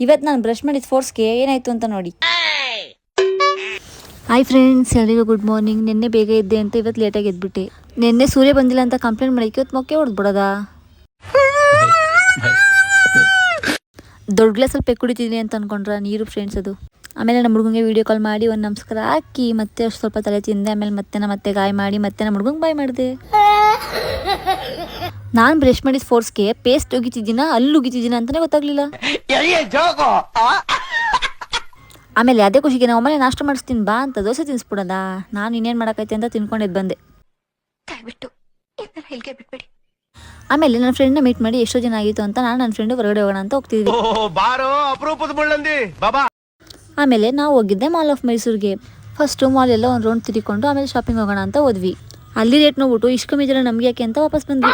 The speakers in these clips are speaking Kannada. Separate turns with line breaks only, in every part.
ಇವತ್ತು ನಾನು ಬ್ರಷ್ ಮಾಡಿದ ಫೋರ್ಸ್ಗೆ ಏನಾಯ್ತು ಅಂತ ನೋಡಿ. ಹಾಯ್ ಫ್ರೆಂಡ್ಸ್, ಎಲ್ಲರಿಗೂ ಗುಡ್ ಮಾರ್ನಿಂಗ್. ನಿನ್ನೆ ಬೇಗ ಇದ್ದೆ ಅಂತ ಇವತ್ತು ಲೇಟಾಗಿ ಎದ್ಬಿಟ್ಟೆ. ನಿನ್ನೆ ಸೂರ್ಯ ಬಂದಿಲ್ಲ ಅಂತ ಕಂಪ್ಲೇಂಟ್ ಮಾಡಕ್ಕೆ ಇವತ್ತು ಮೊಕ್ಕೆ ಹೊಡೆದ್ಬಿಡೋದ. ದೊಡ್ಡ ಗ್ಲಾಸಲ್ಲಿ ಪೆಕ್ ಕುಡಿತಿದ್ದೀನಿ ಅಂತ ಅನ್ಕೊಂಡ್ರ ನೀರು ಫ್ರೆಂಡ್ಸ್ ಅದು. ಆಮೇಲೆ ನಮ್ಮ ಹುಡುಗಂಗೆ ವೀಡಿಯೋ ಕಾಲ್ ಮಾಡಿ ಒಂದು ನಮಸ್ಕಾರ ಹಾಕಿ ಮತ್ತೆ ಅಷ್ಟು ಸ್ವಲ್ಪ ತಲೆ ತಿಂದೆ. ಆಮೇಲೆ ಮತ್ತೆ ಗಾಯ ಮಾಡಿ ಮತ್ತೆ ನಮ್ಮ ಹುಡುಗಂಗೆ ಬಾಯ್ ಮಾಡಿದೆ. ನಾನು ಬ್ರಷ್ ಮಾಡಿದ ಫೋರ್ಸ್ಗೆ ಪೇಸ್ಟ್ ಉಗಿತಿದ್ದೀನ ಅಲ್ಲಿ ಉಗಿತಿದ್ದೀನ ಅಂತಲೇ ಗೊತ್ತಾಗ್ಲಿಲ್ಲ. ಆಮೇಲೆ ಅದೇ ಖುಷಿಗೆ ನಾವು ಮನೆ ನಾಷ್ಟ ಮಾಡಿಸ್ತೀನಿ ಬಾ ಅಂತ ದೋಸೆ ತಿನ್ಸ್ಬಿಡೋದ. ನಾನು ಇನ್ನೇನು ಮಾಡೋಕೈತೆ ಅಂತ ತಿನ್ಕೊಂಡಿದ್ದು ಬಂದೆ. ಆಮೇಲೆ ನನ್ನ ಫ್ರೆಂಡ್ನ ಮೀಟ್ ಮಾಡಿ ಎಷ್ಟೋ ಜನ ಆಗಿತ್ತು ಅಂತ ನಾನು ನನ್ನ ಫ್ರೆಂಡ್ ಹೊರಗಡೆ ಹೋಗೋಣ ಅಂತ ಹೋಗ್ತಿದ್ವಿ. ಆಮೇಲೆ ನಾವು ಹೋಗಿದ್ದೆ ಮಾಲ್ ಆಫ್ ಮೈಸೂರಿಗೆ. ಫಸ್ಟು ಮಾಲ್ ಎಲ್ಲ ಒಂದು ರೌಂಡ್ ತಿರ್ಕೊಂಡು ಆಮೇಲೆ ಶಾಪಿಂಗ್ ಹೋಗೋಣ ಅಂತ ಹೋದ್ವಿ. ಅಲ್ಲಿ ರೇಟ್ ನೋಡ್ಬಿಟ್ಟು ಇಷ್ಟು ಕಮ್ಮಿ ಜನ ನಮ್ಗೆ ಯಾಕೆ ಅಂತ ವಾಪಸ್ ಬಂದ್ವಿ.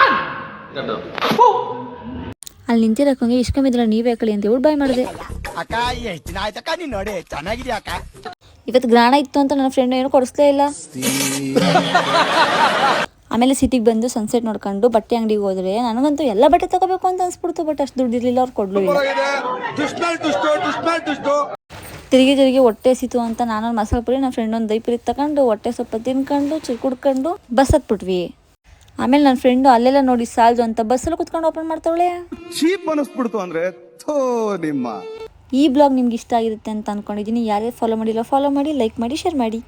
ಅಲ್ಲಿ ನಿಂತಿರಕ್ಕಂಗೆ ಇಷ್ಟು ಕಮ್ಮಿ ಜನ ನೀವೇ ಕಳಿ ಅಂತ ಹೇಳಿ ಬಾಯ್ ಮಾಡಿದೆ. ಇವತ್ತು ಗ್ರಾಣ ಇತ್ತು ಅಂತ ನನ್ನ ಫ್ರೆಂಡ್ ಏನು ಕೊಡಿಸ್ಲೇ ಇಲ್ಲ. ಆಮೇಲೆ ಸಿಟಿಗೆ ಬಂದು ಸನ್ಸೆಟ್ ನೋಡ್ಕೊಂಡು ಬಟ್ಟೆ ಅಂಗಡಿಗೆ ಹೋದ್ರೆ ನನಗಂತೂ ಎಲ್ಲ ಬಟ್ಟೆ ತಗೋಬೇಕು ಅಂತ ಅನ್ಸ್ಬಿಡ್ತು. ಬಟ್ ಅಷ್ಟು ದುಡ್ಡಿರ್ಲಿಲ್ಲ, ಅವ್ರು ಕೊಡ್ಲಿಲ್ಲ. ತಿರುಗಿ ಹೊಟ್ಟೆ ಸಿತು ಅಂತ ನಾನೊಂದು ಮಸಾಲೆ ಪುರಿ, ನನ್ನ ಫ್ರೆಂಡ್ ಒಂದು ದೈಪುರಿ ತಗೊಂಡು ಹೊಟ್ಟೆ ಸ್ವಲ್ಪ ತಿನ್ಕೊಂಡು ಕುಡ್ಕೊಂಡು ಬಸ್ ಹತ್ಬಿಟ್ವಿ. ಆಮೇಲೆ ನನ್ನ ಫ್ರೆಂಡು ಅಲ್ಲೆಲ್ಲ ನೋಡಿ ಸಾಲದು ಅಂತ ಬಸ್ಸಲ್ಲಿ ಕುತ್ಕೊಂಡು ಓಪನ್ ಮಾಡ್ತಾವಳೆ.
ಚೀಪ್ ಅನಿಸ್ಬಿಡ್ತು ಅಂದ್ರೆ ನಿಮ್ಮ
ಈ ಬ್ಲಾಗ್ ನಿಮ್ಗೆ ಇಷ್ಟ ಆಗಿರುತ್ತೆ ಅಂತ ಅನ್ಕೊಂಡಿದ್ದೀನಿ. ಯಾರ್ಯಾರು ಫಾಲೋ ಮಾಡಿಲ್ಲ ಫಾಲೋ ಮಾಡಿ, ಲೈಕ್ ಮಾಡಿ, ಶೇರ್ ಮಾಡಿ.